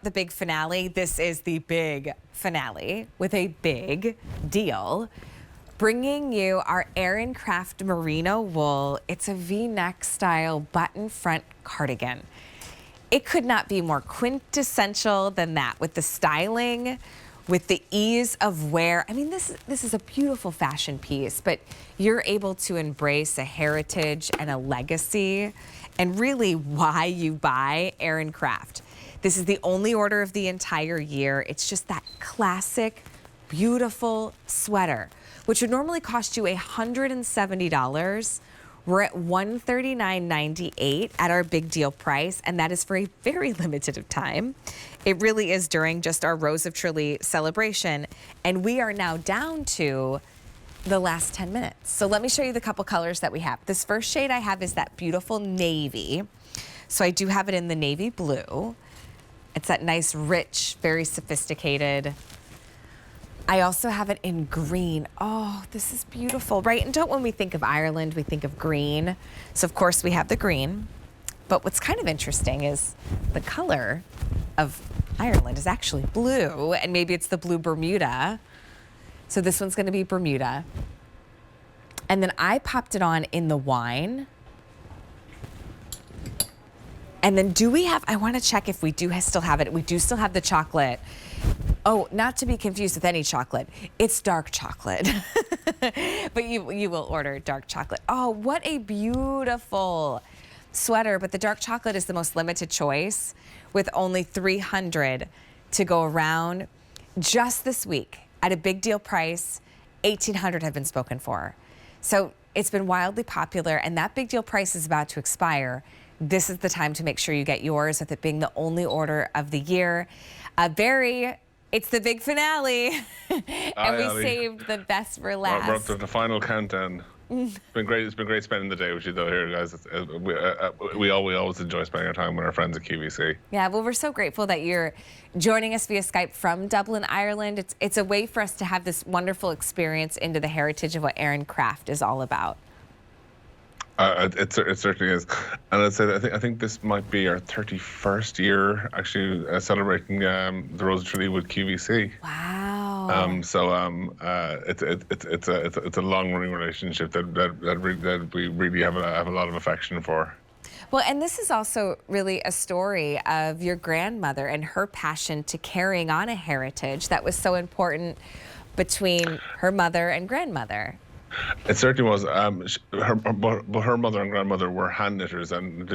the big finale. This is the big finale with a big deal. Bringing you our Aran Craft Merino wool. It's a V-neck style button front cardigan. It could not be more quintessential than that, with the styling, with the ease of wear. I mean, this is a beautiful fashion piece, but you're able to embrace a heritage and a legacy, and really why you buy Aran Craft. This is the only order of the entire year. It's just that classic, beautiful sweater, which would normally cost you $170. We're at $139.98 at our big deal price, and that is for a very limited time. It really is during just our Rose of Truly celebration, and we are now down to the last 10 minutes. So let me show you the couple colors that we have. This first shade I have is that beautiful navy. So I do have it in the navy blue. It's that nice, rich, very sophisticated. I also have it in green. Oh, this is beautiful, right? And when we think of Ireland, we think of green. So of course we have the green. But what's kind of interesting is the color of Ireland is actually blue, and maybe it's the blue Bermuda. So this one's gonna be Bermuda. And then I popped it on in the wine. And then do we have, I wanna check if we do still have it. We do still have the chocolate. Oh, not to be confused with any chocolate. It's dark chocolate. But you will order dark chocolate. Oh, what a beautiful sweater. But the dark chocolate is the most limited choice, with only 300 to go around. Just this week, at a big deal price, 1,800 have been spoken for. So it's been wildly popular, and that big deal price is about to expire. This is the time to make sure you get yours, with it being the only order of the year. It's the big finale, and we saved the best for last. We're up to the final countdown. It's been great. It's been great spending the day with you, though, here, guys. We always enjoy spending our time with our friends at QVC. Yeah, well, we're so grateful that you're joining us via Skype from Dublin, Ireland. It's a way for us to have this wonderful experience into the heritage of what Aran Craft is all about. It certainly is, and I'd say that I think this might be our 31st year actually celebrating the Rose of Truly with QVC. Wow. It's a long-running relationship that we really have a lot of affection for. Well, and this is also really a story of your grandmother and her passion to carrying on a heritage that was so important between her mother and grandmother. It certainly was. Her mother and grandmother were hand knitters and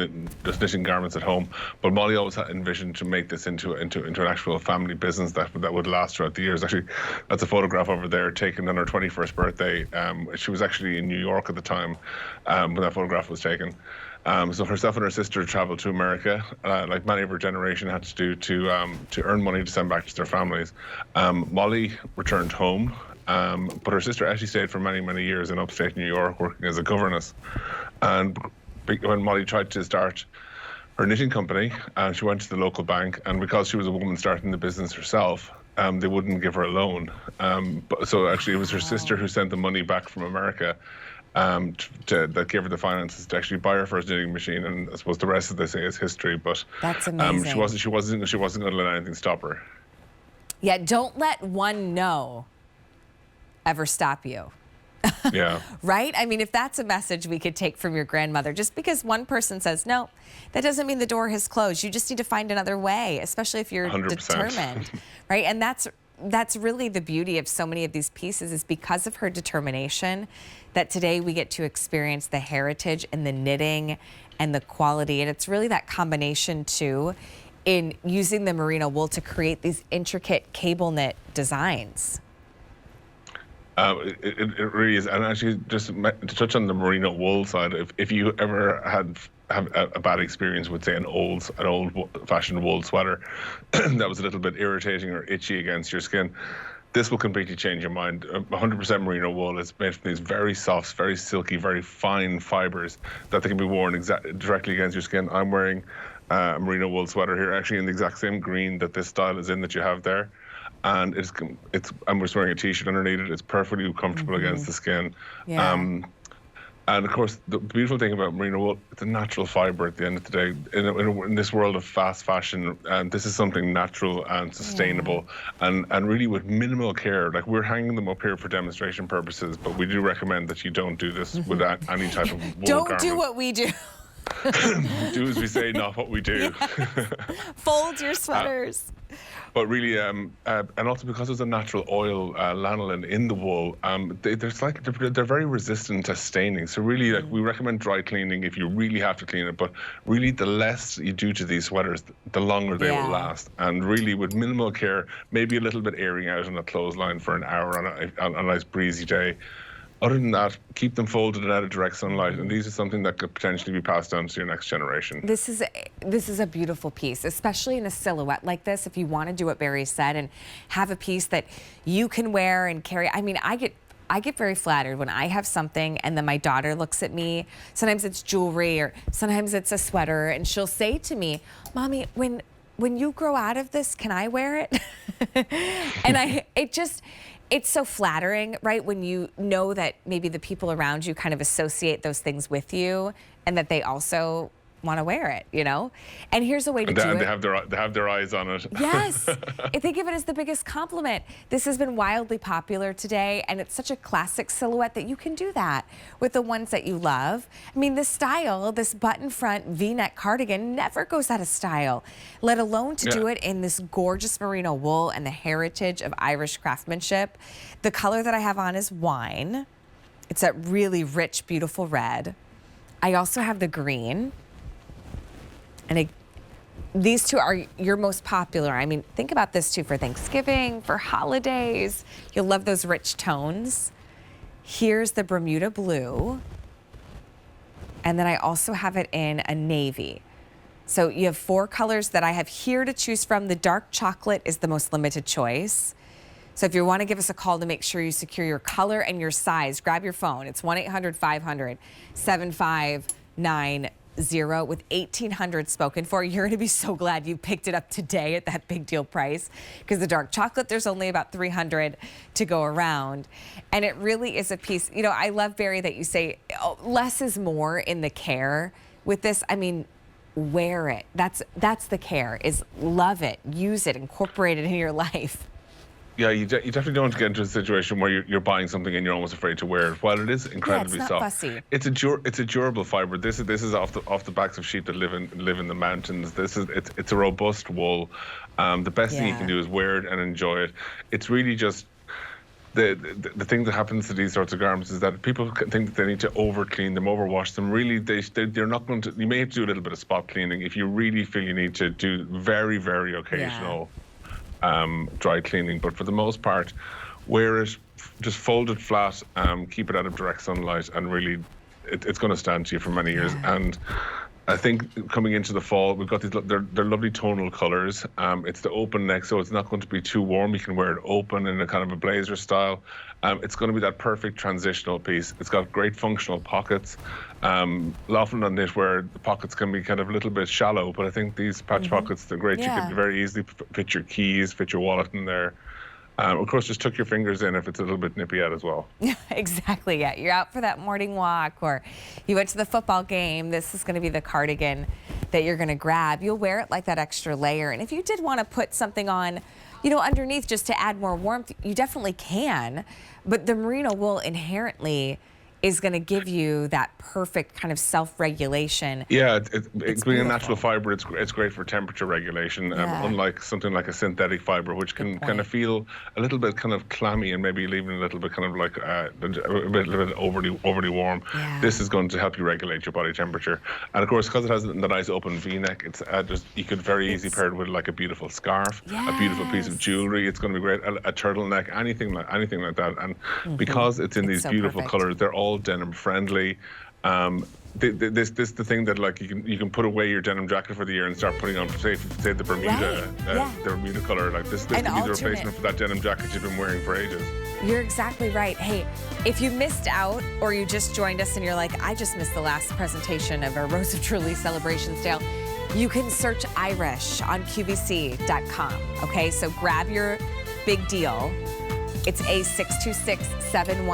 just knitting garments at home. But Molly always had envisioned to make this into an actual family business that would last throughout the years. Actually, that's a photograph over there taken on her 21st birthday. She was actually in New York at the time when that photograph was taken. So herself and her sister traveled to America, like many of her generation had to do, to earn money to send back to their families. Molly returned home. But her sister actually stayed for many, many years in upstate New York working as a governess. And when Molly tried to start her knitting company, she went to the local bank, and because she was a woman starting the business herself, they wouldn't give her a loan. So actually it was her sister who sent the money back from America that gave her the finances to actually buy her first knitting machine. And I suppose the rest, as they say, is history. But that's amazing. She wasn't going to let anything stop her. Yeah, don't let one no ever stop you. Yeah. Right? I mean, if that's a message we could take from your grandmother, just because one person says no, that doesn't mean the door has closed. You just need to find another way, especially if you're 100%. determined, right? And that's really the beauty of so many of these pieces, is because of her determination that today we get to experience the heritage and the knitting and the quality. And it's really that combination too, in using the merino wool to create these intricate cable knit designs. It really is. And actually, just to touch on the merino wool side, if you ever have a bad experience with, say, an old-fashioned wool sweater that was a little bit irritating or itchy against your skin, this will completely change your mind. 100% merino wool is made from these very soft, very silky, very fine fibers that they can be worn directly against your skin. I'm wearing a merino wool sweater here, actually in the exact same green that this style is in that you have there. And I'm just wearing a t-shirt underneath it. It's perfectly comfortable against the skin. Yeah. And of course, the beautiful thing about merino wool, it's a natural fiber at the end of the day. In this world of fast fashion, this is something natural and sustainable, and really with minimal care. Like, we're hanging them up here for demonstration purposes, but we do recommend that you don't do this with any type of wool Don't garment. do what we do. Do as we say, not what we do. Yes. Fold your sweaters. But really, and also because there's a natural oil, lanolin in the wool, they're very resistant to staining. So really, like, we recommend dry cleaning if you really have to clean it. But really, the less you do to these sweaters, the longer they will last. And really, with minimal care, maybe a little bit airing out on a clothesline for an hour on a nice breezy day. Other than that, keep them folded and out of direct sunlight, and these are something that could potentially be passed down to your next generation. This is a beautiful piece, especially in a silhouette like this. If you want to do what Barry said and have a piece that you can wear and carry. I mean, I get very flattered when I have something and then my daughter looks at me. Sometimes it's jewelry or sometimes it's a sweater, and she'll say to me, "Mommy, when you grow out of this, can I wear it?" And it's so flattering, right? When you know that maybe the people around you kind of associate those things with you and that they also want to wear it, you know? And here's a way to do it. They have their eyes on it. Yes. They give it as the biggest compliment. This has been wildly popular today, and it's such a classic silhouette that you can do that with the ones that you love. I mean, this style, this button front V-neck cardigan never goes out of style, let alone to do it in this gorgeous merino wool and the heritage of Irish craftsmanship. The color that I have on is wine. It's that really rich, beautiful red. I also have the green. And these two are your most popular. I mean, think about this too for Thanksgiving, for holidays. You'll love those rich tones. Here's the Bermuda blue. And then I also have it in a navy. So you have 4 colors that I have here to choose from. The dark chocolate is the most limited choice. So if you want to give us a call to make sure you secure your color and your size, grab your phone. It's 1-800-500-7590. With 1,800 spoken for. You're going to be so glad you picked it up today at that big deal price, because the dark chocolate, there's only about 300 to go around. And it really is a piece. You know, I love, Barry, that you say less is more in the care with this. I mean, wear it. That's the care, is love it, use it, incorporate it in your life. Yeah, you definitely don't want to get into a situation where you're buying something and you're almost afraid to wear it. While it is incredibly it's not soft, fussy. it's a durable fiber. This is off the backs of sheep that live in the mountains. It's a robust wool. The best thing you can do is wear it and enjoy it. It's really just the thing that happens to these sorts of garments is that people think that they need to over clean them, overwash them. Really, they're not going to. You may have to do a little bit of spot cleaning if you really feel you need to do very, very occasional. Dry cleaning, but for the most part, wear it, just fold it flat, keep it out of direct sunlight, and really, it's going to stand to you for many years. And I think coming into the fall, we've got these, they're lovely tonal colors. It's the open neck, so it's not going to be too warm. You can wear it open in a kind of a blazer style. It's going to be that perfect transitional piece. It's got great functional pockets. Often on knitwear, the pockets can be kind of a little bit shallow, but I think these patch pockets, they're great. You could very easily fit your keys, fit your wallet in there. Of course, just tuck your fingers in if it's a little bit nippy out as well. Exactly, yeah. You're out for that morning walk, or you went to the football game. This is going to be the cardigan that you're going to grab. You'll wear it like that extra layer. And if you did want to put something on, you know, underneath just to add more warmth, you definitely can. But the merino wool inherently is going to give you that perfect kind of self-regulation. Yeah, it's being a natural fiber, it's great for temperature regulation, unlike something like a synthetic fiber, which can kind of feel a little bit kind of clammy and maybe even a little bit kind of like a bit overly warm. This is going to help you regulate your body temperature. And of course, because it has the nice open V-neck, it's you could very easily pair it with like a beautiful scarf, a beautiful piece of jewelry. It's going to be great. A turtleneck, anything like that. And because it's in these beautiful colors, they're all denim friendly. This the thing that like you can put away your denim jacket for the year and start putting on say the Bermuda the Bermuda color. Like this could be the replacement for that denim jacket you've been wearing for ages. You're exactly right. Hey, if you missed out or you just joined us and you're like, I just missed the last presentation of our Rose of Truly Celebration Sale, you can search Irish on QVC.com. Okay, so grab your big deal. It's A62671.